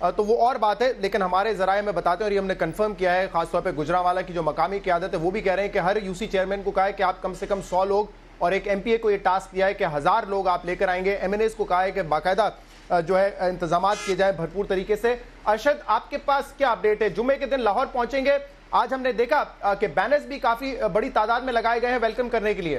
تو وہ اور بات ہے، لیکن ہمارے ذرائع میں بتاتے ہیں اور یہ ہم نے کنفرم کیا ہے، خاص طور پہ گجرانوالہ کی جو مقامی قیادت ہے وہ بھی کہہ رہے ہیں کہ ہر یو سی چیئرمین کو کہا ہے کہ آپ کم سے کم 100 لوگ اور ایک ایم پی اے کو یہ ٹاسک دیا ہے کہ 1000 لوگ آپ لے کر آئیں گے. ایم این ایز کو کہا ہے کہ باقاعدہ جو ہے انتظامات کیے جائیں بھرپور طریقے سے. ارشد، آپ کے پاس کیا اپڈیٹ ہے؟ جمعے کے دن لاہور پہنچیں گے، آج ہم نے دیکھا کہ بینرز بھی کافی بڑی تعداد میں لگائے گئے ہیں ویلکم کرنے کے لیے.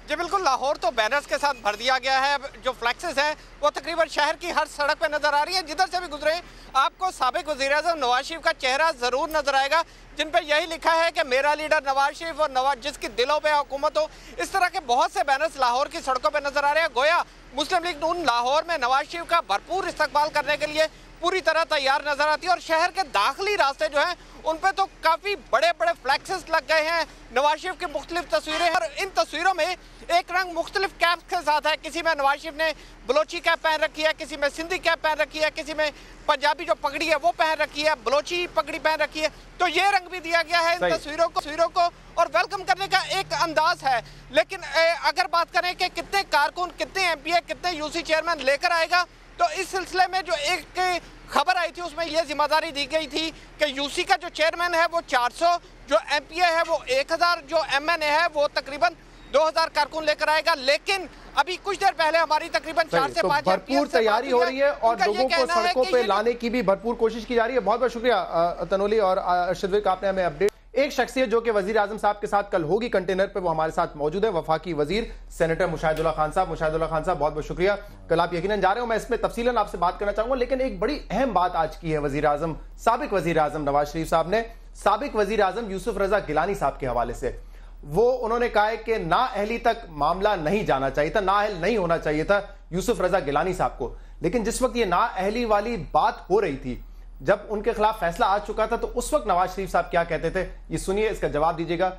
جی بالکل، لاہور تو بینرز کے ساتھ بھر دیا گیا ہے. جو فلیکسز ہیں وہ تقریباً شہر کی ہر سڑک پہ نظر آ رہی ہیں. جدھر سے بھی گزرے آپ کو سابق وزیراعظم نواز شریف کا چہرہ ضرور نظر آئے گا، جن پہ یہی لکھا ہے کہ میرا لیڈر نواز شریف اور جس کی دلوں پہ حکومت ہو. اس طرح کے بہت سے بینرز لاہور کی سڑکوں پہ نظر آ رہے ہیں. گویا مسلم لیگ نون لاہور میں نواز شریف کا بھرپور استقبال کرنے کے لیے پوری طرح تیار نظر آتی ہے. اور شہر کے داخلی راستے جو ہیں ان پہ تو کافی بڑے بڑے فلیکسز لگ گئے ہیں. نواز شریف کی مختلف تصویریں ہیں اور ان تصویروں میں ایک رنگ مختلف کیپ کے ساتھ ہے. کسی میں نواز شریف نے بلوچی کیپ پہن رکھی ہے، کسی میں سندھی کیپ پہن رکھی ہے، کسی میں پنجابی جو پگڑی ہے وہ پہن رکھی ہے، بلوچی پگڑی پہن رکھی ہے. تو یہ رنگ بھی دیا گیا ہے ان تصویروں کو اور ویلکم کرنے کا ایک انداز ہے. لیکن اگر بات کریں کہ کتنے کارکن، کتنے ایم پی اے، کتنے یو سی چیئرمین لے کر آئے گا، تو اس سلسلے میں جو ایک خبر آئی تھی اس میں یہ ذمہ داری دی گئی تھی کہ یو سی کا جو چیئرمین ہے وہ 400، جو ایم پی اے ہے وہ 1000، جو ایم این اے ہے وہ تقریباً 2000 کارکن لے کر آئے گا. لیکن ابھی کچھ دیر پہلے ہماری تقریباً 4 سے 5 بھرپور تیاری ہو رہی ہے اور لوگوں کو سڑکوں پہ لانے کی بھی بھرپور کوشش کی جا رہی ہے. بہت بہت شکریہ تنولی اور ارشد وک، آپ نے ہمیں اپڈیٹ. ایک شخصیت جو کہ وزیر اعظم صاحب کے ساتھ کل ہوگی کنٹینر پہ، وہ ہمارے ساتھ موجود ہے، وفاقی وزیر سینیٹر مشاہد اللہ خان صاحب. مشاہد اللہ خان صاحب بہت بہت شکریہ. کل آپ یقیناً جا رہے ہوں، میں اس میں تفصیلاً آپ سے بات کرنا چاہوں گا، لیکن ایک بڑی اہم بات آج کی ہے وزیر اعظم، سابق وزیر اعظم نواز شریف صاحب نے سابق وزیر اعظم یوسف رضا گیلانی صاحب کے حوالے سے. انہوں نے کہا ہے کہ نااہلی تک معاملہ نہیں جانا چاہیے تھا، نااہل نہیں ہونا چاہیے تھا یوسف رضا گیلانی صاحب کو. لیکن جس وقت یہ نااہلی والی بات ہو رہی تھی، جب ان کے خلاف فیصلہ آ چکا تھا، تو اس وقت نواز شریف صاحب کیا کہتے تھے، یہ سنیے، اس کا جواب دیجیے گا.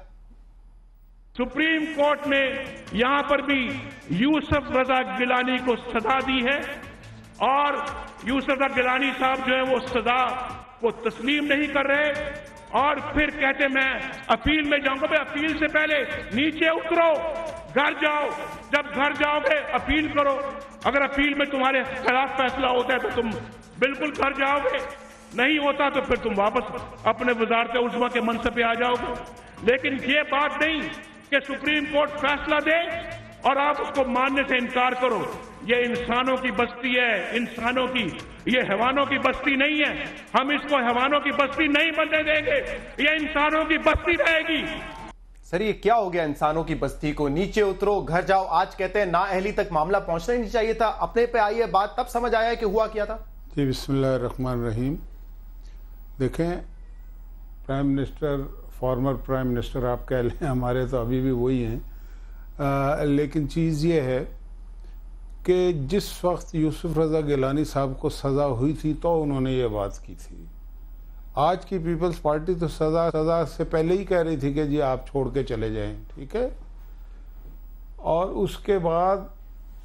سپریم کورٹ نے یہاں پر بھی یوسف رضا گیلانی کو سزا دی ہے اور یوسف رضا گیلانی صاحب جو ہیں وہ سزا کو تسلیم نہیں کر رہے اور پھر کہتے میں اپیل میں جاؤں گا. اپیل سے پہلے نیچے اترو، گھر جاؤ، جب گھر جاؤ گے اپیل کرو. اگر اپیل میں تمہارے خلاف فیصلہ ہوتا ہے تو تم بالکل گھر جاؤ گے، نہیں ہوتا تو پھر تم واپس اپنے وزارت عظمیٰ کے منصب پہ آ جاؤ گے. لیکن یہ بات نہیں کہ سپریم کورٹ فیصلہ دے اور آپ اس کو ماننے سے انکار کرو. یہ انسانوں کی بستی ہے، انسانوں کی، یہ حیوانوں کی بستی نہیں ہے. ہم اس کو حیوانوں کی بستی نہیں بننے دیں گے، یہ انسانوں کی بستی رہے گی. سر یہ کیا ہو گیا انسانوں کی بستی کو؟ نیچے اترو، گھر جاؤ. آج کہتے ہیں نااہلی تک معاملہ پہنچنا ہی نہیں چاہیے تھا. اپنے پہ آئیے بات، تب سمجھ آیا کہ ہوا کیا تھا. جی بسم اللہ الرحمن الرحیم. دیکھیں، prime minister, former prime minister آپ کہہ لیں، ہمارے تو ابھی بھی وہی ہیں، لیکن چیز یہ ہے کہ جس وقت یوسف رضا گیلانی صاحب کو سزا ہوئی تھی تو انہوں نے یہ بات کی تھی. آج کی پیپلز پارٹی تو سزا سے پہلے ہی کہہ رہی تھی کہ جی آپ چھوڑ کے چلے جائیں، ٹھیک ہے. اور اس کے بعد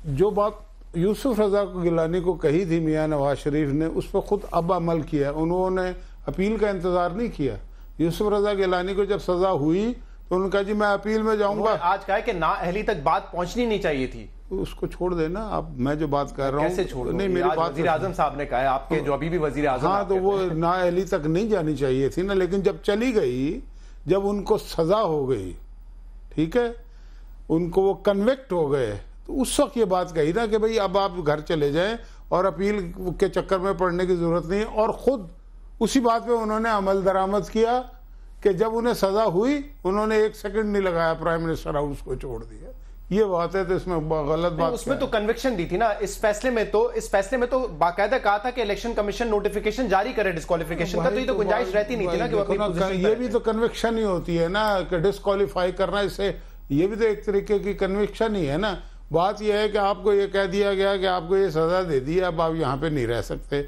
جو بات یوسف رضا گیلانی کو کہی تھی میاں نواز شریف نے، اس پہ خود اب عمل کیا. انہوں نے اپیل کا انتظار نہیں کیا. یوسف رضا گیلانی کو جب سزا ہوئی تو انہوں نے کہا جی میں اپیل میں جاؤں گا. آج کہا ہے کہ نااہلی تک بات پہنچنی نہیں چاہیے تھی. اس کو چھوڑ دینا. اب میں جو بات کر رہا ہوں کیسے چھوڑ دوں؟ نہیں، میری بات وزیر اعظم صاحب نے کہا ہے، آپ کے جو ابھی بھی وزیر اعظم. ہاں تو وہ نااہلی تک نہیں جانی چاہیے تھی نا. لیکن جب چلی گئی، جب ان کو سزا ہو گئی، ٹھیک ہے، ان کو وہ کنوکٹ ہو گئے، تو اس وقت یہ بات کہی نا کہ بھئی اب آپ گھر چلے جائیں اور اپیل کے چکر میں پڑنے کی ضرورت نہیں. اور خود اسی بات پہ انہوں نے عمل درآمد کیا کہ جب انہیں سزا ہوئی انہوں نے 1 سیکنڈ نہیں لگایا، پرائم منسٹر ہاؤس کو چھوڑ دیا. یہ بات ہے تو اس میں غلط بات. اس میں تو کنوکشن دی تھی نا. اس فیصلے میں تو باقاعدہ کہا تھا کہ الیکشن کمیشن نوٹیفیکیشن جاری کرے ڈسکوالیفیکیشن کا. تو یہ تو گنجائش رہتی نہیں تھی نا کہ وہ اپنی پوزیشن. یہ بھی تو کنوکشن ہی ہوتی ہے نا کہ ڈسکوالیفائی کرنا. اس سے یہ بھی تو ایک طریقے کی کنوکشن ہی ہے نا. بات یہ ہے کہ آپ کو یہ کہہ دیا گیا کہ آپ کو یہ سزا دے دی، اب آپ یہاں پہ نہیں رہ سکتے.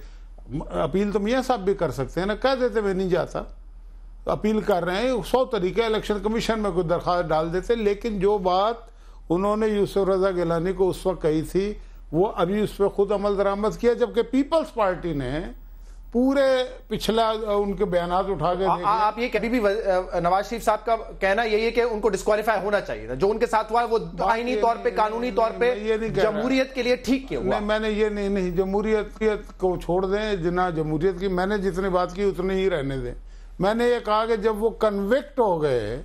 اپیل تو میاں صاحب بھی کر سکتے ہیں نا، کہہ دیتے میں نہیں جاتا. اپیل کر رہے ہیں 100 طریقے، الیکشن کمیشن میں کوئی درخواست ڈال دیتے. لیکن جو بات انہوں نے یوسف رضا گیلانی کو اس وقت کہی تھی وہ ابھی اس پہ خود عمل درآمد کیا. جبکہ پیپلز پارٹی نے پورے پچھلا ان کے بیانات اٹھا کے آپ یہ کبھی بھی نواز شریف صاحب کا کہنا یہی ہے کہ ان کو ڈسکوالیفائی ہونا چاہیے تھا، جو ان کے ساتھ ہوا ہے وہ آئینی طور پہ قانونی طور پہ جمہوریت کے لیے ٹھیک کیا ہوا؟ میں نے یہ نہیں جمہوریت کو چھوڑ دیں، جنا جمہوریت کی میں نے جتنی بات کی اتنی ہی رہنے دیں. میں نے یہ کہا کہ جب وہ کنوکٹ ہو گئے،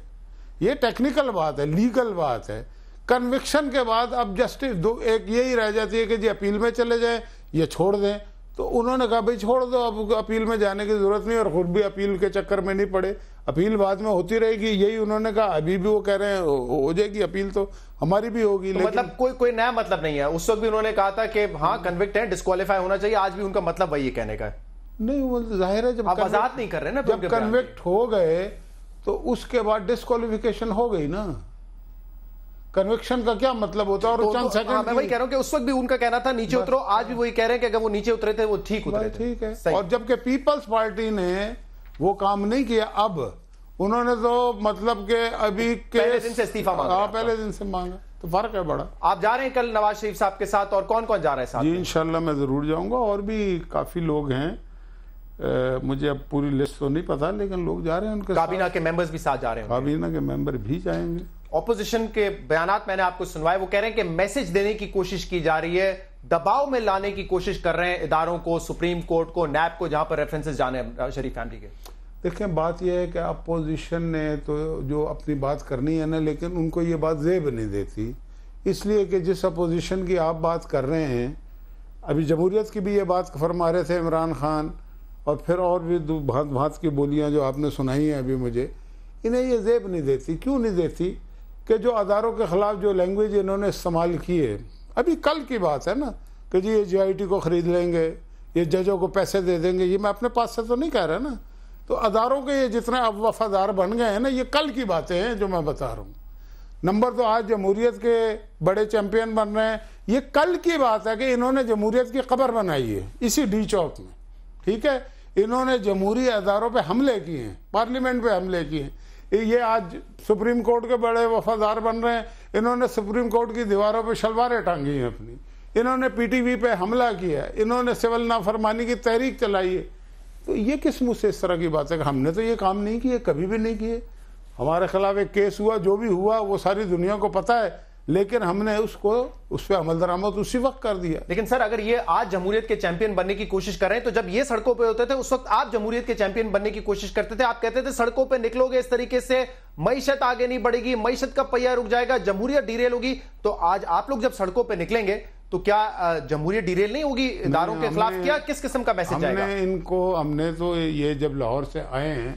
یہ ٹیکنیکل بات ہے، لیگل بات ہے، کنوکشن کے بعد اب جسٹس ایک یہی رہ جاتی ہے کہ جی اپیل میں چلے جائیں یا چھوڑ دیں. تو انہوں نے کہا بھائی چھوڑ دو، اب اپیل میں جانے کی ضرورت نہیں، اور خود بھی اپیل کے چکر میں نہیں پڑے، اپیل بعد میں ہوتی رہے گی. یہی انہوں نے کہا، ابھی بھی وہ کہہ رہے ہیں ہو جائے گی اپیل، تو ہماری بھی ہوگی. مطلب کوئی نیا مطلب نہیں ہے. اس وقت بھی انہوں نے کہا تھا کہ ہاں کنوکٹ ہیں، ڈسکوالیفائی ہونا چاہیے، آج بھی ان کا مطلب وہی کہنے کا ہے. نہیں، وہ ظاہر ہے جب آپ وضاحت نہیں کر رہے نا، جب کنوکٹ ہو گئے تو اس کے بعد ڈسکوالیفیکیشن ہو گئی نا. کنوکشن کا کیا مطلب ہوتا ہے؟ اور چند سیکنڈ میں وہی کہہ رہا ہوں کہ اس وقت بھی ان کا کہنا تھا نیچے اترو، آج بھی وہی کہہ رہے ہیں کہ اگر وہ نیچے اترے تھے وہ ٹھیک اترے تھے. ٹھیک ہے. اور جبکہ پیپلز پارٹی نے وہ کام نہیں کیا، اب انہوں نے تو مطلب کہ ابھی پہلے دن سے استعفیٰ مانگا. پہلے دن سے مانگا، تو فرق ہے بڑا. آپ جا رہے ہیں کل نواز شریف صاحب کے ساتھ، اور کون کون جا رہے ہیں ساتھ؟ جی انشاءاللہ میں ضرور جاؤں گا، اور بھی کافی لوگ ہیں، مجھے اب پوری لسٹ تو نہیں پتا، لیکن لوگ جا رہے ہیں. ان کے کابینہ کے ممبرز بھی ساتھ جا رہے ہیں. کابینہ کے ممبر بھی جائیں گے. اپوزیشن کے بیانات میں نے آپ کو سنوائے، وہ کہہ رہے ہیں کہ میسج دینے کی کوشش کی جا رہی ہے، دباؤ میں لانے کی کوشش کر رہے ہیں اداروں کو، سپریم کورٹ کو، نیب کو، جہاں پر ریفرنسز جانے ہیں شریف فیملی کے. دیکھیں بات یہ ہے کہ اپوزیشن نے تو جو اپنی بات کرنی ہے نا، لیکن ان کو یہ بات زیب نہیں دیتی، اس لیے کہ جس اپوزیشن کی آپ بات کر رہے ہیں، ابھی جمہوریت کی بھی یہ بات فرما رہے تھے عمران خان، اور پھر اور بھی بھانت بھانت کی بولیاں جو آپ نے سنائی ہیں ابھی مجھے، انہیں یہ زیب نہیں دیتی. کیوں نہیں دیتی؟ کہ جو اداروں کے خلاف جو لینگویج انہوں نے استعمال کی ہے، ابھی کل کی بات ہے نا، کہ جی یہ جی آئی ٹی کو خرید لیں گے، یہ ججوں کو پیسے دے دیں گے، یہ میں اپنے پاس سے تو نہیں کہہ رہا نا. تو اداروں کے یہ جتنے اب وفادار بن گئے ہیں نا، یہ کل کی باتیں ہیں جو میں بتا رہا ہوں. نمبر تو آج جمہوریت کے بڑے چیمپئن بن رہے ہیں، یہ کل کی بات ہے کہ انہوں نے جمہوریت کی قبر بنائی ہے اسی ڈی چوک میں. ٹھیک ہے، انہوں نے جمہوری اداروں پہ حملے کیے ہیں، پارلیمنٹ پہ حملے کیے ہیں. یہ آج سپریم کورٹ کے بڑے وفادار بن رہے ہیں، انہوں نے سپریم کورٹ کی دیواروں پہ شلواریں ٹانگی ہیں اپنی، انہوں نے پی ٹی وی پہ حملہ کیا ہے، انہوں نے سول نافرمانی کی تحریک چلائی ہے. تو یہ کس منہ سے اس طرح کی بات ہے کہ ہم نے تو یہ کام نہیں کیے، کبھی بھی نہیں کیے. ہمارے خلاف ایک کیس ہوا، جو بھی ہوا وہ ساری دنیا کو پتہ ہے، لیکن ہم نے اس پہ عمل درآمد اسی وقت کر دیا. لیکن سر اگر یہ آج جمہوریت کے چیمپئن بننے کی کوشش کر رہے ہیں، تو جب یہ سڑکوں پہ ہوتے تھے اس وقت آپ جمہوریت کے چیمپئن بننے کی کوشش کرتے تھے، آپ کہتے تھے سڑکوں پہ نکلو گے اس طریقے سے معیشت آگے نہیں بڑھے گی، معیشت کا پہیہ رک جائے گا، جمہوریت ڈیریل ہوگی. تو آج آپ لوگ جب سڑکوں پہ نکلیں گے تو کیا جمہوریت ڈیریل نہیں ہوگی؟ اداروں کے خلاف کیا کس قسم کا میسج جائے گا؟ ہم نے تو یہ جب لاہور سے آئے ہیں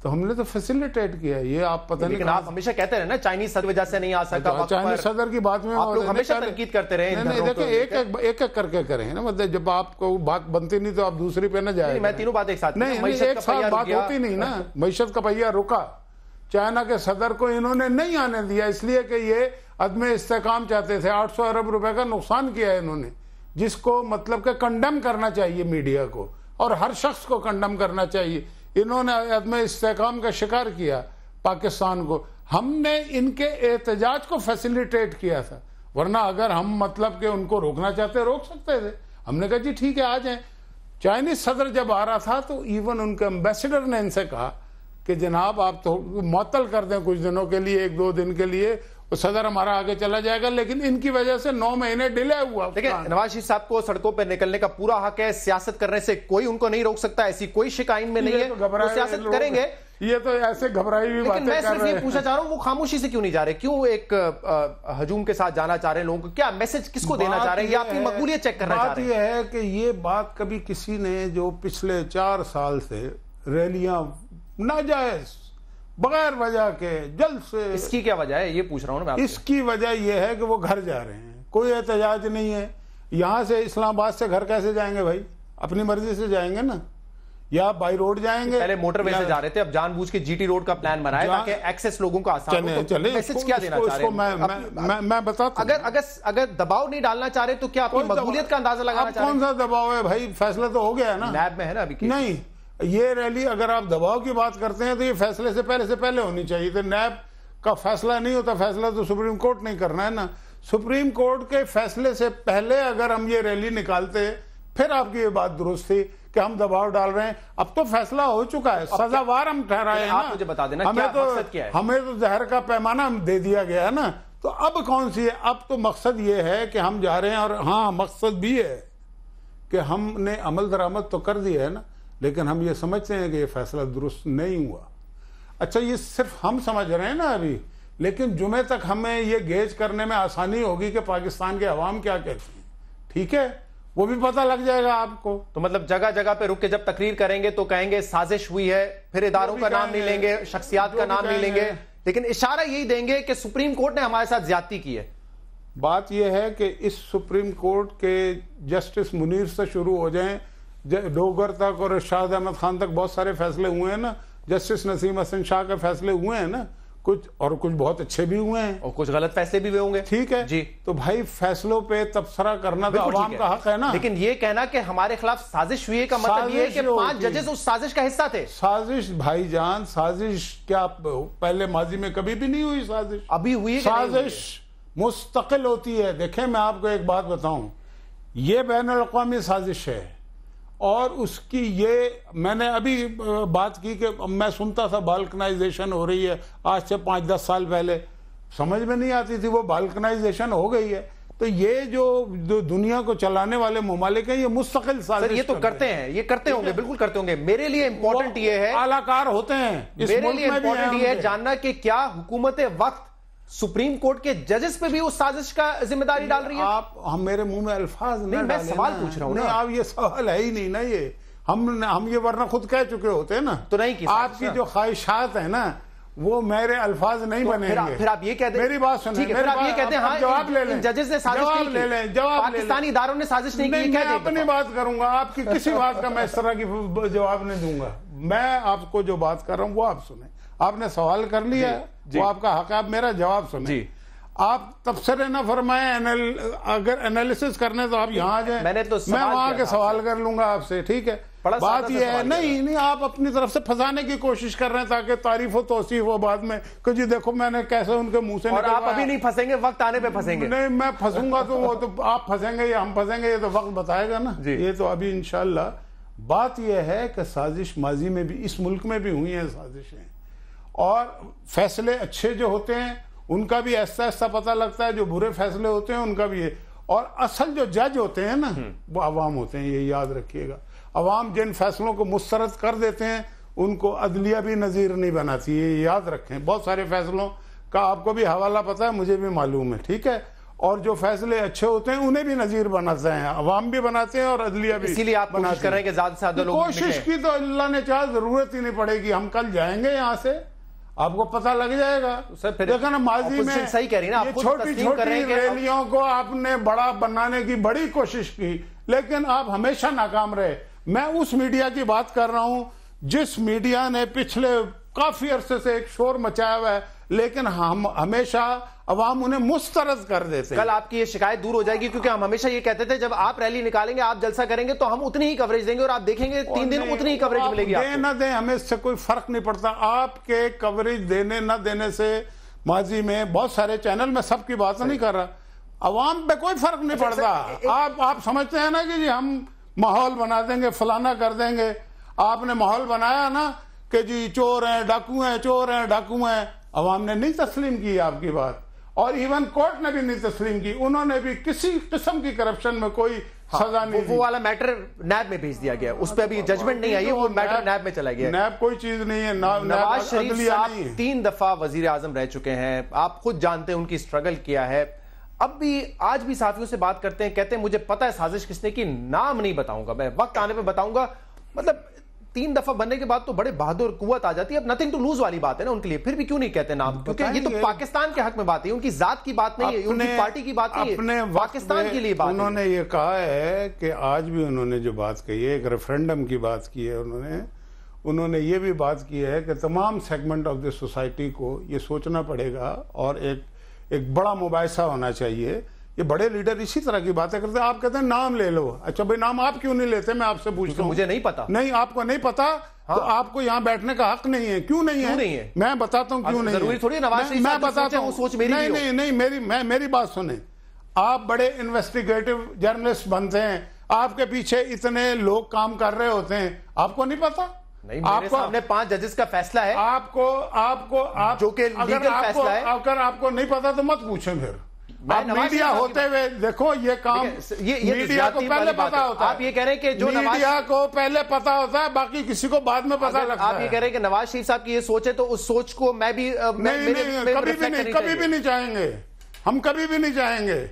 تو ہم نے تو فیسیلیٹیٹ کیا. یہ آپ پتہ نہیں، لیکن آپ ہمیشہ کہتے رہے نا چائنیز صدر وجہ سے نہیں آ سکتا. چائنیز صدر کی بات میں آپ لوگ ہمیشہ تنقید کرتے رہے. دیکھیں ایک ایک کر کے کریں نا، مطلب جب آپ کو بات بنتی نہیں تو آپ دوسری پہ نہ جائیں. میں تینوں بات ایک ساتھ نہیں، ایک ساتھ بات ہوتی نہیں نا. معیشت کا پہیہ رکا، چائنا کے صدر کو انہوں نے نہیں آنے دیا، اس لیے کہ یہ عدم استحکام چاہتے تھے. 800 ارب روپے کا نقصان کیا ہے انہوں نے، جس کو مطلب کہ کنڈم کرنا چاہیے میڈیا کو، اور ہر شخص کو کنڈم کرنا چاہیے. انہوں نے عدم استحکام کا شکار کیا پاکستان کو. ہم نے ان کے احتجاج کو فیسیلیٹیٹ کیا تھا، ورنہ اگر ہم مطلب کہ ان کو روکنا چاہتے روک سکتے تھے. ہم نے کہا جی ٹھیک ہے آ جائیں. چائنیز صدر جب آ رہا تھا تو ایون ان کے امبیسڈر نے ان سے کہا کہ جناب آپ تو معطل کر دیں کچھ دنوں کے لیے، 1-2 دن کے لیے، صدر ہمارا آگے چلا جائے گا. لیکن ان کی وجہ سے 9 مہینے ڈیلے ہوا. لیکن نواز شریف صاحب کو سڑکوں پہ نکلنے کا پورا حق ہے، سیاست کرنے سے کوئی ان کو نہیں روک سکتا، ایسی کوئی شکایت میں نہیں ہے، وہ سیاست کریں گے. یہ تو ایسے گھبرائی ہوئی باتیں کر رہے ہیں. لیکن میں صرف یہ پوچھنا چاہ رہا ہوں وہ خاموشی سے کیوں نہیں جا رہے؟ کیوں ایک ہجوم کے ساتھ جانا چاہ رہے ہیں؟ لوگوں کو کیا میسج کس کو دینا چاہ رہے ہیں؟ یا اپنی مقبولیت چیک کرنا چاہ رہے ہیں؟ بات یہ ہے کہ یہ بات کبھی کسی نے جو پچھلے 4 سال سے ریلیاں ناجائز بغیر وجہ کے جلد سے، اس کی کیا وجہ ہے یہ پوچھ رہا ہوں نا میں. اس کی وجہ یہ ہے کہ وہ گھر جا رہے ہیں، کوئی احتجاج نہیں ہے. یہاں سے اسلام آباد سے گھر کیسے جائیں گے بھائی؟ اپنی مرضی سے جائیں گے نا، یا بائی روڈ جائیں گے. پہلے موٹر وے سے جا رہے تھے، اب جان بوجھ کے جی ٹی روڈ کا پلان بنائے تاکہ ایکسس لوگوں کا آسان ہو. تو میسج کیا دینا چاہ رہے ہیں؟ میں بتاتا ہوں. اگر دباؤ نہیں ڈالنا چاہ رہے تو کیا اپنی مقبولیت کا اندازہ لگانا چاہ رہے ہیں؟ کون سا دباؤ ہے بھائی؟ فیصلہ تو ہو گیا ہے نا، نیب میں ہے نا ابھی. نہیں، یہ ریلی اگر آپ دباؤ کی بات کرتے ہیں تو یہ فیصلے سے پہلے ہونی چاہیے تھی. نیب کا فیصلہ نہیں ہوتا، فیصلہ تو سپریم کورٹ نہیں کرنا ہے نا. سپریم کورٹ کے فیصلے سے پہلے اگر ہم یہ ریلی نکالتے پھر آپ کی یہ بات درست تھی کہ ہم دباؤ ڈال رہے ہیں. اب تو فیصلہ ہو چکا ہے, سزاوار ہم ٹھہرائے ہیں نا. آپ مجھے بتا دینا کیا مقصد کیا ہے؟ ہمیں تو زہر کا پیمانہ دے دیا گیا ہے نا. تو اب کون سی ہے؟ اب تو مقصد یہ ہے کہ ہم جا رہے ہیں, اور ہاں مقصد بھی ہے کہ ہم نے عمل درآمد تو کر دیا ہے نا, لیکن ہم یہ سمجھتے ہیں کہ یہ فیصلہ درست نہیں ہوا. اچھا یہ صرف ہم سمجھ رہے ہیں نا ابھی, لیکن جمعے تک ہمیں یہ گیج کرنے میں آسانی ہوگی کہ پاکستان کے عوام کیا کہتے ہیں. ٹھیک ہے, وہ بھی پتہ لگ جائے گا آپ کو. تو مطلب جگہ جگہ پہ رک کے جب تقریر کریں گے تو کہیں گے سازش ہوئی ہے, پھر اداروں کا نام نہیں لیں گے, شخصیات کا نام نہیں لیں گے, لیکن اشارہ یہی دیں گے کہ سپریم کورٹ نے ہمارے ساتھ زیادتی کی ہے. بات یہ ہے کہ اس سپریم کورٹ کے جسٹس منیر سے شروع ہو جائیں, ڈوگر تک اور ارشاد احمد خان تک بہت سارے فیصلے ہوئے ہیں نا, جسٹس نسیم حسن شاہ کے فیصلے ہوئے ہیں نا, کچھ اور کچھ بہت اچھے بھی ہوئے ہیں, اور کچھ غلط فیصلے بھی ہوئے ہوں گے. ٹھیک ہے جی, تو بھائی فیصلوں پہ تبصرہ کرنا تو عوام کا حق ہے نا. لیکن یہ کہنا کہ ہمارے خلاف سازش ہوئی ہے کا مطلب یہ ہے کہ 5 ججز اس سازش کا حصہ تھے. سازش بھائی جان, سازش کیا پہلے ماضی میں کبھی بھی نہیں ہوئی سازش؟ ابھی ہوئی. سازش مستقل ہوتی ہے. دیکھیں میں آپ کو ایک بات بتاؤں, یہ بین الاقوامی سازش ہے, اور اس کی یہ میں نے ابھی بات کی کہ میں سنتا تھا بالکنائزیشن ہو رہی ہے آج سے 5-10 سال پہلے, سمجھ میں نہیں آتی تھی, وہ بالکنائزیشن ہو گئی ہے. تو یہ جو دنیا کو چلانے والے ممالک ہیں یہ مستقل سازش. سر یہ تو کرتے ہیں, یہ کرتے ہوں گے, بالکل کرتے ہوں گے. میرے لیے امپورٹنٹ یہ ہے, اعلی کار ہوتے ہیں, میرے لیے امپورٹنٹ یہ ہے جاننا کہ کیا حکومت وقت سپریم کورٹ کے ججز پہ بھی اس سازش کا ذمہ داری ڈال رہی ہے؟ آپ ہم میرے منہ میں الفاظ نہیں میں سوال پوچھ رہا ہوں. نہیں, آپ یہ سوال ہے ہی نہیں نا, یہ ہم یہ ورنہ خود کہہ چکے ہوتے ہیں نا. تو نہیں کی آپ کی جو خواہشات ہیں نا وہ میرے الفاظ نہیں بنیں گے. پھر آپ یہ کہتے ہیں, میری بات سنیں, پھر آپ یہ کہتے ہیں ہاں جواب لے لیں, ججز نے سازش نہیں کی, لے لیں, جواب پاکستانی اداروں نے سازش نہیں کی. میں اپنی بات کروں گا, آپ کی کسی بات کا میں اس طرح کی جواب نہیں دوں گا. میں آپ کو جو بات کر رہا ہوں وہ آپ سنیں. آپ نے سوال کر لیا ہے, وہ آپ کا حق ہے, آپ میرا جواب سنیں. آپ تبصرے نہ فرمائیں, اگر انالیسس کرنے تو آپ یہاں آ جائیں, میں وہاں کے سوال کر لوں گا آپ سے. ٹھیک ہے, بات یہ ہے نہیں آپ اپنی طرف سے پھنسانے کی کوشش کر رہے ہیں تاکہ تعریف و توصیف ہو بعد میں کہ جی دیکھو میں نے کیسے ان کے منہ سے نکلوایا. اور آپ ابھی نہیں پھنسیں گے, وقت آنے پہ پھنسیں گے. نہیں میں پھنسوں گا تو وہ تو آپ پھنسیں گے یا ہم پھنسیں گے, یہ تو وقت بتائے گا نا. یہ تو ابھی انشاءاللہ. بات یہ ہے کہ سازش ماضی میں بھی اس ملک میں بھی ہوئی ہیں سازشیں, اور فیصلے اچھے جو ہوتے ہیں ان کا بھی ایسا ایسا پتہ لگتا ہے, جو برے فیصلے ہوتے ہیں ان کا بھی ہے. اور اصل جو جج ہوتے ہیں نا وہ عوام ہوتے ہیں, یہ یاد رکھیے گا. عوام جن فیصلوں کو مسترد کر دیتے ہیں ان کو عدلیہ بھی نظیر نہیں بناتی, یہ یاد رکھیں. بہت سارے فیصلوں کا آپ کو بھی حوالہ پتہ ہے, مجھے بھی معلوم ہے. ٹھیک ہے, اور جو فیصلے اچھے ہوتے ہیں انہیں بھی نظیر بناتے ہیں, عوام بھی بناتے ہیں اور عدلیہ بھی. اسی لیے آپ کوشش کر رہے ہیں کہ زیادہ سے زیادہ لوگ کوشش کی تو اللہ نے چاہا ضرورت ہی نہیں پڑے گی. ہم کل جائیں گے یہاں سے, آپ کو پتہ لگ جائے گا. دیکھیں نا ماضی میں یہ چھوٹی چھوٹی ریلیوں کو آپ نے بڑا بنانے کی بڑی کوشش کی, لیکن آپ ہمیشہ ناکام رہے. میں اس میڈیا کی بات کر رہا ہوں جس میڈیا نے پچھلے کافی عرصے سے ایک شور مچایا ہوا ہے, لیکن ہم ہمیشہ عوام انہیں مسترد کر دیتے ہیں. کل آپ کی یہ شکایت دور ہو جائے گی, کیونکہ ہم ہمیشہ یہ کہتے تھے جب آپ ریلی نکالیں گے, آپ جلسہ کریں گے تو ہم اتنی ہی کوریج دیں گے, اور آپ دیکھیں گے 3 دن اتنی ہی کوریج ملے گی. دیں نہ دیں ہمیں اس سے کوئی فرق نہیں پڑتا. آپ کے کوریج دینے نہ دینے سے ماضی میں بہت سارے چینل, میں سب کی بات نہیں کر رہا, عوام پہ کوئی فرق نہیں پڑتا. آپ سمجھتے ہیں نا کہ جی ہم ماحول بنا دیں گے, فلانا کر دیں گے. آپ نے ماحول بنایا نا کہ جی چور ہیں, ڈاکو ہیں, چور ہیں, ڈاکو ہیں. عوام نے نہیں تسلیم کی آپ کی بات, اور ایون کورٹ نے بھی نہیں تسلیم کی. انہوں نے بھی کسی قسم کی کرپشن میں کوئی سزا نہیں دی. وہ والا میٹر نیب میں بھیج دیا گیا, اس پہ ابھی ججمنٹ نہیں آئی, وہ میٹر نیب میں چلا گیا. نیب کوئی چیز نہیں ہے. نواز شریف صاحب 3 دفعہ وزیر اعظم رہ چکے ہیں, آپ خود جانتے ہیں ان کی سٹرگل کیا ہے. اب بھی آج بھی صحافیوں سے بات کرتے ہیں, کہتے ہیں مجھے پتہ ہے سازش کس نے کی, نام نہیں بتاؤں گا, میں وقت آنے پہ بتاؤں گا. مطلب 3 دفعہ بننے کے بعد تو بڑے بہادر قوت آ جاتی ہے. اب نتھنگ ٹو لوز والی بات ہے نا ان کے لیے, پھر بھی کیوں نہیں کہتے نام, کیونکہ یہ تو پاکستان کے حق میں بات ہے, ان کی ذات کی بات نہیں ہے, ان کی پارٹی کی بات نہیں ہے, پاکستان کے لیے بات ہے. انہوں نے یہ کہا ہے کہ آج بھی انہوں نے جو بات کہی ہے, ایک ریفرینڈم کی بات کی ہے انہوں نے یہ بھی بات کی ہے کہ تمام سیگمنٹ آف دی سوسائٹی کو یہ سوچنا پڑے گا, اور ایک بڑا مباحثہ ہونا چاہیے. یہ بڑے لیڈر اسی طرح کی باتیں کرتے ہیں. آپ کہتے ہیں نام لے لو. اچھا بھائی نام آپ کیوں نہیں لیتے, میں آپ سے پوچھتا ہوں. مجھے نہیں پتا. نہیں آپ کو نہیں پتا تو آپ کو یہاں بیٹھنے کا حق نہیں ہے. کیوں نہیں ہے؟ میں بتاتا ہوں کیوں نہیں ہے. ضروری تھوڑی نواز شریف میں بتاتا ہوں. نہیں میری بات سنیں. آپ بڑے انویسٹیگیٹو جرنلسٹ بنتے ہیں, آپ کے پیچھے اتنے لوگ کام کر رہے ہوتے ہیں، آپ کو نہیں پتا؟ نہیں، میرے سامنے 5 ججز کا فیصلہ ہے آپ کو جو کہ لیگل فیصلہ ہے۔ اگر آپ کو نہیں پتا تو مت پوچھیں پھر۔ آپ میڈیا ہوتے ہوئے دیکھو یہ کام میڈیا کو پہلے پتا ہوتا ہے۔ آپ یہ کہہ رہے ہیں کہ جو میڈیا کو پہلے پتا ہوتا ہے، باقی کسی کو بعد میں پتا لگتا ہے۔ آپ یہ کہہ رہے ہیں کہ نواز شریف صاحب کی یہ سوچ ہے تو اس سوچ کو میں بھی کبھی بھی نہیں چاہیں گے، ہم کبھی بھی نہیں چاہیں گے۔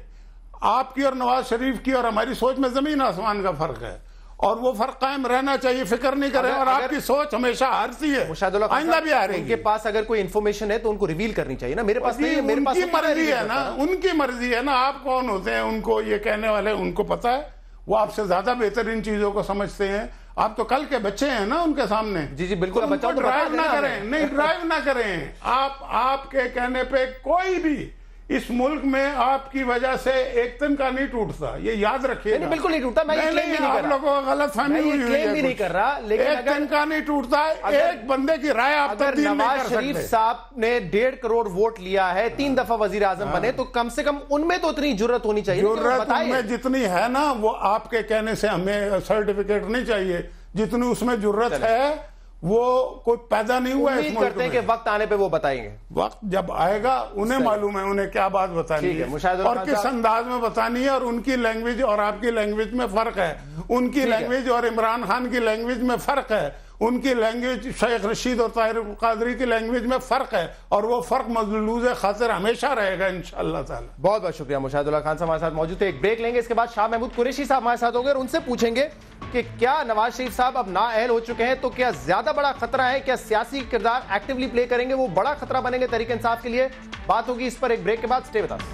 آپ کی اور نواز شریف کی اور ہماری سوچ میں زمین آسمان کا فرق ہے، اور وہ فرق قائم رہنا چاہیے، فکر نہیں کریں۔ اور آپ کی سوچ ہمیشہ ہارتی ہے، آئندہ بھی ہارے گی۔ ان کے پاس اگر کوئی انفارمیشن ہے تو ان کو ریویل کرنی چاہیے نا، میرے پاس نہیں ہے، میرے پاس ان کی مرضی ہے نا، ان کی مرضی ہے نا۔ آپ کون ہوتے ہیں ان کو یہ کہنے والے؟ ان کو پتا ہے، وہ آپ سے زیادہ بہتر ان چیزوں کو سمجھتے ہیں۔ آپ تو کل کے بچے ہیں نا ان کے سامنے۔ جی جی بالکل، ڈرائیو نہ کریں، نہیں ڈرائیو نہ کریں۔ آپ کے کہنے پہ کوئی بھی اس ملک میں آپ کی وجہ سے ایک تن کا نہیں ٹوٹتا، یہ یاد رکھیے گا۔ بالکل نہیں ٹوٹتا، میں یہ کلیم بھی نہیں کر رہا، آپ لوگوں کو غلط فہمی ہوئی ہے، کلیم بھی نہیں کر رہا، لیکن ایک تن کا نہیں ٹوٹتا، ایک بندے کی رائے آپ تبدیل نہیں کر سکتے۔ نواز شریف صاحب نے 1.5 کروڑ ووٹ لیا ہے، 3 دفعہ وزیر اعظم بنے، تو کم سے کم ان میں تو اتنی جرت ہونی چاہیے۔ جرت ان میں جتنی ہے نا، وہ آپ کے کہنے سے ہمیں سرٹیفکیٹ نہیں چاہیے، جتنی اس میں جرت ہے وہ کوئی پیدا نہیں ہوا ہے اس ملک میں۔ کرتے ہیں کہ وقت آنے پہ وہ بتائیں گے، وقت جب آئے گا انہیں معلوم ہے انہیں کیا بات بتانی ہے اور کس انداز میں بتانی ہے، اور ان کی لینگویج اور آپ کی لینگویج میں فرق ہے، ان کی لینگویج اور عمران خان کی لینگویج میں فرق ہے، ان کی لینگویج شیخ رشید اور طاہر القادری کی لینگویج میں فرق ہے، اور وہ فرق ملحوظ خاطر ہمیشہ رہے گا انشاءاللہ تعالی۔ بہت بہت شکریہ۔ مشاہد اللہ خان صاحب ہمارے ساتھ موجود تھے۔ ایک بریک لیں گے، اس کے بعد شاہ محمود قریشی صاحب ہمارے ساتھ ہوں گے اور ان سے پوچھیں گے کہ کیا نواز شریف صاحب اب نااہل ہو چکے ہیں، تو کیا زیادہ بڑا خطرہ ہے، کیا سیاسی کردار ایکٹیولی پلے کریں گے، وہ بڑا خطرہ بنیں گے تحریک انصاف کے لیے؟ بات ہوگی اس پر ایک بریک کے بعد، سٹے وتھ اس۔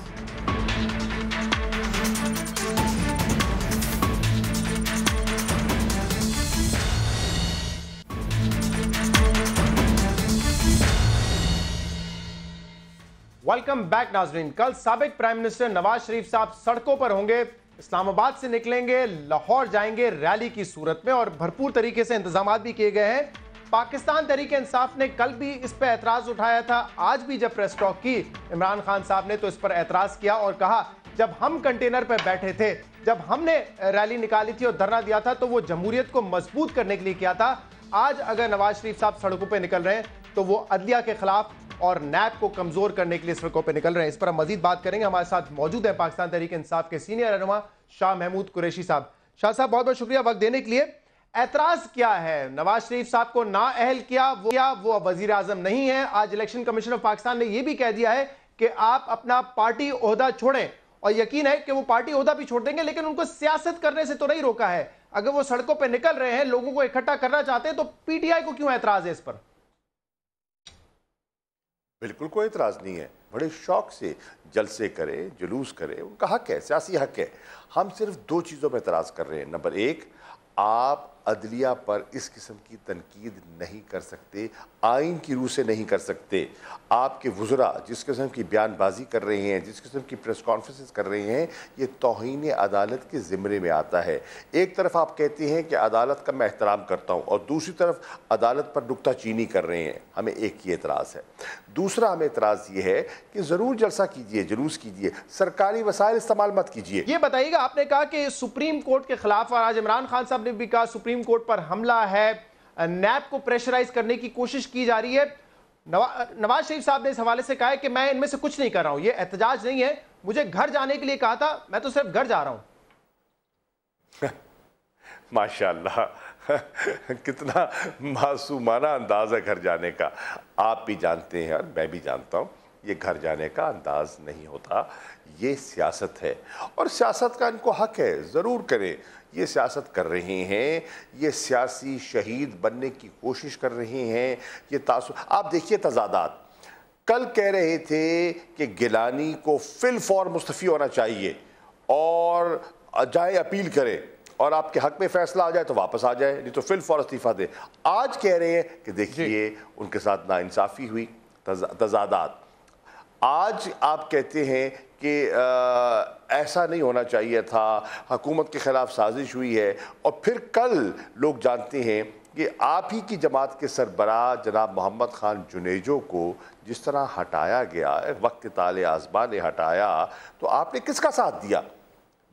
ویلکم بیک ناظرین۔ کل سابق پرائم منسٹر نواز شریف صاحب سڑکوں پر ہوں گے، اسلام آباد سے نکلیں گے، لاہور جائیں گے ریلی کی صورت میں، اور بھرپور طریقے سے انتظامات بھی کیے گئے ہیں۔ پاکستان تحریک انصاف نے کل بھی اس پہ اعتراض اٹھایا تھا، آج بھی جب پریس ٹاک کی عمران خان صاحب نے تو اس پر اعتراض کیا اور کہا جب ہم کنٹینر پہ بیٹھے تھے، جب ہم نے ریلی نکالی تھی اور دھرنا دیا تھا تو وہ جمہوریت کو مضبوط کرنے کے لیے کیا تھا۔ آج اگر نواز شریف صاحب سڑکوں پہ نکل رہے ہیں تو وہ عدلیہ کے خلاف اور نیب کو کمزور کرنے کے لیے سڑکوں پہ نکل رہے ہیں۔ اس پر ہم مزید بات کریں گے۔ ہمارے ساتھ موجود ہیں پاکستان تحریک انصاف کے سینئر رہنما شاہ محمود قریشی صاحب۔ شاہ صاحب بہت بہت شکریہ وقت دینے کے لیے۔ اعتراض کیا ہے؟ نواز شریف صاحب کو نااہل کیا، وہ وزیر اعظم نہیں ہے۔ آج الیکشن کمیشن آف پاکستان نے یہ بھی کہہ دیا ہے کہ آپ اپنا پارٹی عہدہ چھوڑیں، اور یقین ہے کہ وہ پارٹی عہدہ بھی چھوڑ دیں گے، لیکن ان کو سیاست کرنے سے تو نہیں روکا ہے۔ اگر وہ سڑکوں پہ نکل رہے ہیں، لوگوں کو اکٹھا کرنا چاہتے ہیں، تو پی ٹی آئی کو کیوں اعتراض ہے اس پر؟ بالکل کوئی اعتراض نہیں ہے، بڑے شوق سے جلسے کرے، جلوس کرے، ان کا حق ہے، سیاسی حق ہے۔ ہم صرف 2 چیزوں پہ اعتراض کر رہے ہیں۔ نمبر 1، آپ عدلیہ پر اس قسم کی تنقید نہیں کر سکتے، آئین کی روح سے نہیں کر سکتے۔ آپ کے وزراء جس قسم کی بیان بازی کر رہے ہیں، جس قسم کی پریس کانفرنسز کر رہے ہیں، یہ توہین عدالت کے زمرے میں آتا ہے۔ ایک طرف آپ کہتے ہیں کہ عدالت کا میں احترام کرتا ہوں، اور دوسری طرف عدالت پر نکتہ چینی کر رہے ہیں۔ ہمیں ایک یہ اعتراض ہے۔ دوسرا ہمیں اعتراض یہ ہے کہ ضرور جلسہ کیجئے، جلوس کیجئے، سرکاری وسائل استعمال مت کیجئے۔ یہ بتائیے گا، آپ نے کہا کہ سپریم کورٹ کے خلاف، اور آج عمران خان صاحب نے بھی کہا سپریم کورٹ پر حملہ ہے، نیب کو پریشرائز کرنے کی کوشش کی جا رہی ہے۔ نواز شریف صاحب نے اس حوالے سے کہا ہے کہ میں ان میں سے کچھ نہیں کر رہا ہوں، یہ احتجاج نہیں ہے، مجھے گھر جانے کے لیے کہا تھا، میں تو صرف گھر جا رہا ہوں۔ ماشاءاللہ کتنا معصومانہ انداز ہے گھر جانے کا۔ آپ بھی جانتے ہیں اور میں بھی جانتا ہوں یہ گھر جانے کا انداز نہیں ہوتا، یہ سیاست ہے، اور سیاست کا ان کو حق ہے، ضرور کریں۔ یہ سیاست کر رہے ہیں، یہ سیاسی شہید بننے کی کوشش کر رہے ہیں۔ یہ آپ دیکھیے تضادات، کل کہہ رہے تھے کہ گیلانی کو فی الفور مستعفی ہونا چاہیے اور جائے اپیل کرے، اور آپ کے حق میں فیصلہ آ جائے تو واپس آ جائے، نہیں تو فی الفور استعفیٰ دے۔ آج کہہ رہے ہیں کہ دیکھیے ان کے ساتھ ناانصافی ہوئی، تضادات۔ آج آپ کہتے ہیں کہ ایسا نہیں ہونا چاہیے تھا، حکومت کے خلاف سازش ہوئی ہے، اور پھر کل لوگ جانتے ہیں کہ آپ ہی کی جماعت کے سربراہ جناب محمد خان جنیجو کو جس طرح ہٹایا گیا، وقت طالع ازماں نے ہٹایا، تو آپ نے کس کا ساتھ دیا؟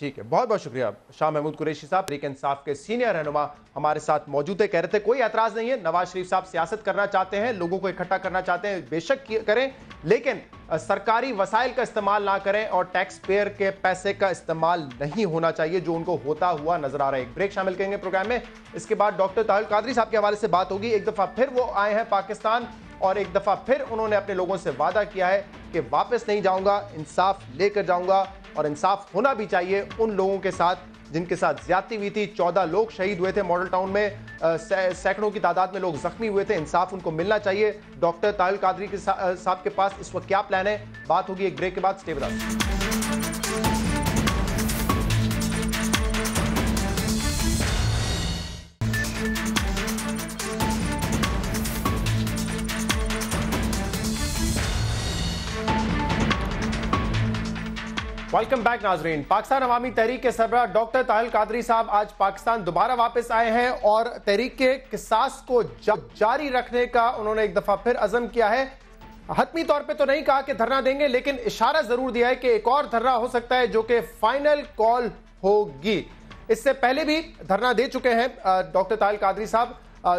ٹھیک ہے، بہت بہت شکریہ شاہ محمود قریشی صاحب، تحریک انصاف کے سینئر رہنما ہمارے ساتھ موجود ہے. کہہ رہے تھے کوئی اعتراض نہیں ہے، نواز شریف صاحب سیاست کرنا چاہتے ہیں، لوگوں کو اکٹھا کرنا چاہتے ہیں، بے شک کریں، لیکن سرکاری وسائل کا استعمال نہ کریں اور ٹیکس پیئر کے پیسے کا استعمال نہیں ہونا چاہیے جو ان کو ہوتا ہوا نظر آ رہا ہے. ایک بریک شامل کریں گے پروگرام میں، اس کے بعد ڈاکٹر طاہر القادری صاحب کے حوالے سے بات ہوگی. ایک دفعہ پھر وہ آئے ہیں پاکستان اور ایک دفعہ پھر انہوں نے اپنے لوگوں سے وعدہ کیا ہے کہ واپس نہیں جاؤں گا، انصاف لے کر جاؤں گا، اور انصاف ہونا بھی چاہیے ان لوگوں کے ساتھ جن کے ساتھ زیادتی ہوئی تھی. 14 لوگ شہید ہوئے تھے ماڈل ٹاؤن میں، سینکڑوں کی تعداد میں لوگ زخمی ہوئے تھے. انصاف ان کو ملنا چاہیے. ڈاکٹر طاہر القادری صاحب کے پاس اس وقت کیا پلان ہے، بات ہوگی ایک بریک کے بعد. Stay with us. Welcome back ناظرین. پاکستان عوامی تحریک کے سربراہ ڈاکٹر طاہر القادری صاحب آج پاکستان دوبارہ واپس آئے ہیں اور تحریک کے قصاص کو جاری رکھنے کا انہوں نے ایک دفعہ پھر عزم کیا ہے. حتمی طور پہ تو نہیں کہا کہ دھرنا دیں گے، لیکن اشارہ ضرور دیا ہے کہ ایک اور دھرنا ہو سکتا ہے جو کہ فائنل کال ہوگی. اس سے پہلے بھی دھرنا دے چکے ہیں ڈاکٹر طاہر القادری صاحب.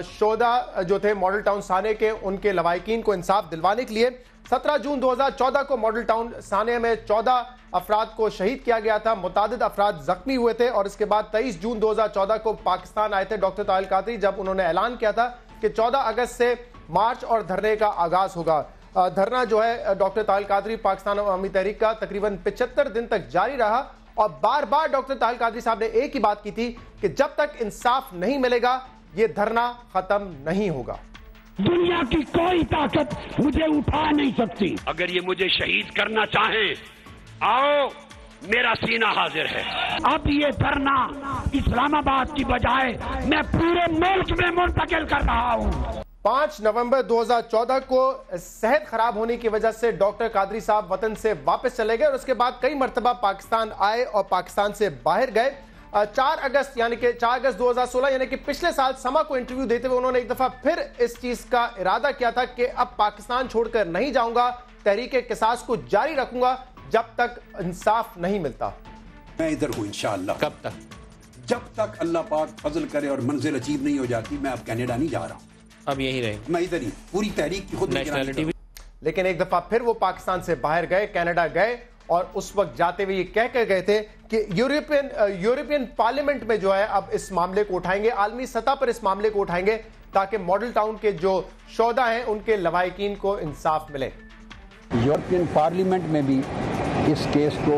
شہداء جو تھے ماڈل ٹاؤن سانحے کے، ان کے لواحقین کو انصاف دلوانے کے لیے 17 جون 2014 کو ماڈل ٹاؤن سانحے میں 14 افراد کو شہید کیا گیا تھا، متعدد افراد زخمی ہوئے تھے، اور اس کے بعد 23 جون 2014 کو پاکستان آئے تھے ڈاکٹر طاہر القادری، جب انہوں نے اعلان کیا تھا کہ 14 اگست سے مارچ اور دھرنے کا آغاز ہوگا. دھرنا جو ہے ڈاکٹر طاہر القادری پاکستان عوامی تحریک کا تقریباً 75 دن تک جاری رہا، اور بار بار ڈاکٹر طاہر القادری صاحب نے ایک ہی بات کی تھی کہ جب تک انصاف نہیں ملے گا یہ دھرنا ختم نہیں ہوگا. دنیا کی کوئی طاقت مجھے اٹھا نہیں سکتی. اگر یہ مجھے شہید کرنا چاہیں آؤ، میرا سینہ حاضر ہے. اب یہ دھرنا اسلام آباد کی بجائے میں پورے ملک میں منتقل کر رہا ہوں. 5 نومبر 2014 کو صحت خراب ہونے کی وجہ سے ڈاکٹر قادری صاحب وطن سے واپس چلے گئے اور اس کے بعد کئی مرتبہ پاکستان آئے اور پاکستان سے باہر گئے. 4 اگست 2016 یعنی کہ پچھلے سال سما کو انٹرویو دیتے ہوئے انہوں نے ایک دفعہ پھر اس چیز کا ارادہ کیا تھا کہ اب پاکستان چھوڑ کر نہیں جاؤں گا، تحریک قصاص کو جاری رکھوں گا جب تک انصاف نہیں ملتا. میں ادھر ہوں انشاءاللہ. کب تک؟ جب تک اللہ پاک فضل کرے اور منزل اچیو نہیں ہو جاتی. میں اب کینیڈا نہیں جا رہا ہوں، اب یہی رہے، میں ادھر ہی. پوری تحریک کی خود نیشنلٹی. لیکن ایک دفعہ پھر وہ پاکستان سے باہر گئے، کینیڈا گئے، اور اس وقت جاتے ہوئے یہ کہہ کر گئے تھے کہ یورپین پارلیمنٹ میں جو ہے اب اس معاملے کو اٹھائیں گے، عالمی سطح پر اس معاملے کو اٹھائیں گے تاکہ ماڈل ٹاؤن کے جو شہداء ہیں ان کے لواحقین کو انصاف ملے. یورپین پارلیمنٹ میں بھی اس کیس کو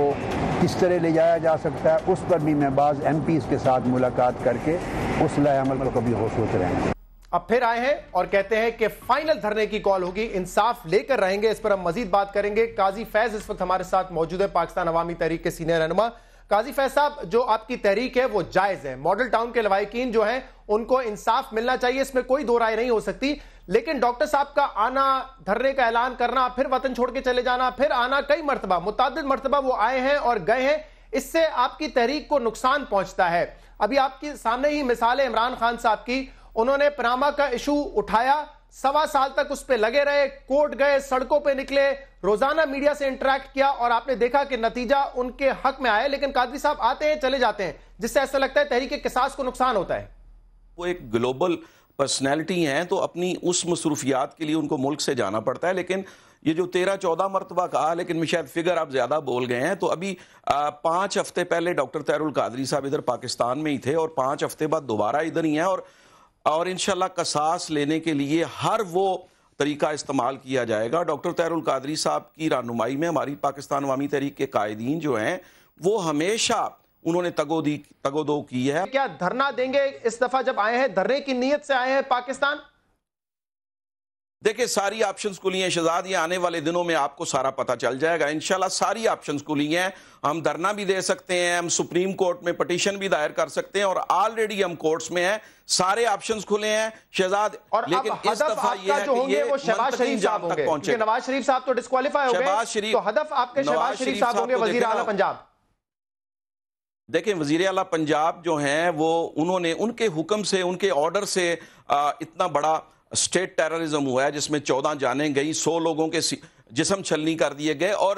کس طرح لے جایا جا سکتا ہے، اس پر بھی میں بعض ایم پیز کے ساتھ ملاقات کر کے اس لائے عمل کو بھی سوچ رہے ہیں. اب پھر آئے ہیں اور کہتے ہیں کہ فائنل دھرنے کی کال ہوگی، انصاف لے کر رہیں گے. اس پر ہم مزید بات کریں گے. قاضی فیض اس وقت ہمارے ساتھ موجود ہے، پاکستان عوامی تحریک کے سینئر رہنما. قاضی فیض صاحب، جو آپ کی تحریک ہے وہ جائز ہے، ماڈل ٹاؤن کے لواحقین جو ہیں ان کو انصاف ملنا چاہیے، اس میں کوئی دو رائے نہیں ہو سکتی، لیکن ڈاکٹر صاحب کا آنا، دھرنے کا اعلان کرنا، پھر وطن چھوڑ کے چلے جانا، پھر آنا، کئی مرتبہ متعدد مرتبہ وہ آئے ہیں اور گئے ہیں، اس سے آپ کی تحریک کو نقصان پہنچتا ہے. ابھی آپ کے سامنے ہی مثال ہے عمران خان صاحب کی، انہوں نے پاناما کا ایشو اٹھایا، 1.25 سال تک اس پہ لگے رہے، کورٹ گئے، سڑکوں پہ نکلے، روزانہ میڈیا سے انٹریکٹ کیا، اور آپ نے دیکھا کہ نتیجہ ان کے حق میں آیا. لیکن قادری صاحب آتے ہیں چلے جاتے ہیں، جس سے ایسا لگتا ہے تحریک قصاص کو نقصان ہوتا ہے. وہ ایک گلوبل پرسنالٹی ہیں تو اپنی اس مصروفیات کے لیے ان کو ملک سے جانا پڑتا ہے. لیکن یہ جو 13-14 مرتبہ کہا، لیکن میں شاید فگر آپ زیادہ بول گئے ہیں، تو ابھی 5 ہفتے پہلے ڈاکٹر طاہر القادری صاحب ادھر پاکستان میں ہی تھے اور 5 ہفتے بعد دوبارہ ادھر ہی ہیں، اور انشاءاللہ قصاص لینے کے لیے ہر وہ طریقہ استعمال کیا جائے گا. ڈاکٹر طاہر القادری صاحب کی رہنمائی میں ہماری پاکستان عوامی تحریک کے قائدین جو ہیں وہ ہمیشہ انہوں نے تگودو کی ہے. کیا دھرنا دیں گے اس دفعہ جب آئے ہیں، دھرنے کی نیت سے آئے ہیں پاکستان؟ دیکھیں ساری آپشنز کھلی ہیں شہزاد، یہ آنے والے دنوں میں آپ کو سارا پتہ چل جائے گا. انشاءاللہ ساری آپشنز کھلی ہیں، ہم دھرنا بھی دے سکتے ہیں، ہم سپریم کورٹ میں پٹیشن بھی دائر کر سکتے ہیں، اور آلریڈی ہم کورٹس میں ہیں، سارے آپشنز کھلے ہیں شہزاد. اور لیکن اس دفعہ یہ جو ہوں گے وہ شہباز شریف صاحب ہوں گے، کیونکہ نواز شریف صاحب تو ڈسکوالیفائی ہو گئے، تو ہدف آپ کے شہباز شریف صاحب ہوں گے، وزیر اعلیٰ پنجاب. دیکھیں وزیر اعلیٰ پنجاب جو ہیں وہ انہوں نے ان کے حکم سے، ان کے آرڈر سے اتنا بڑا اسٹیٹ ٹیررزم ہوا ہے جس میں 14 جانیں گئی، 100 لوگوں کے جسم چھلنی کر دیے گئے، اور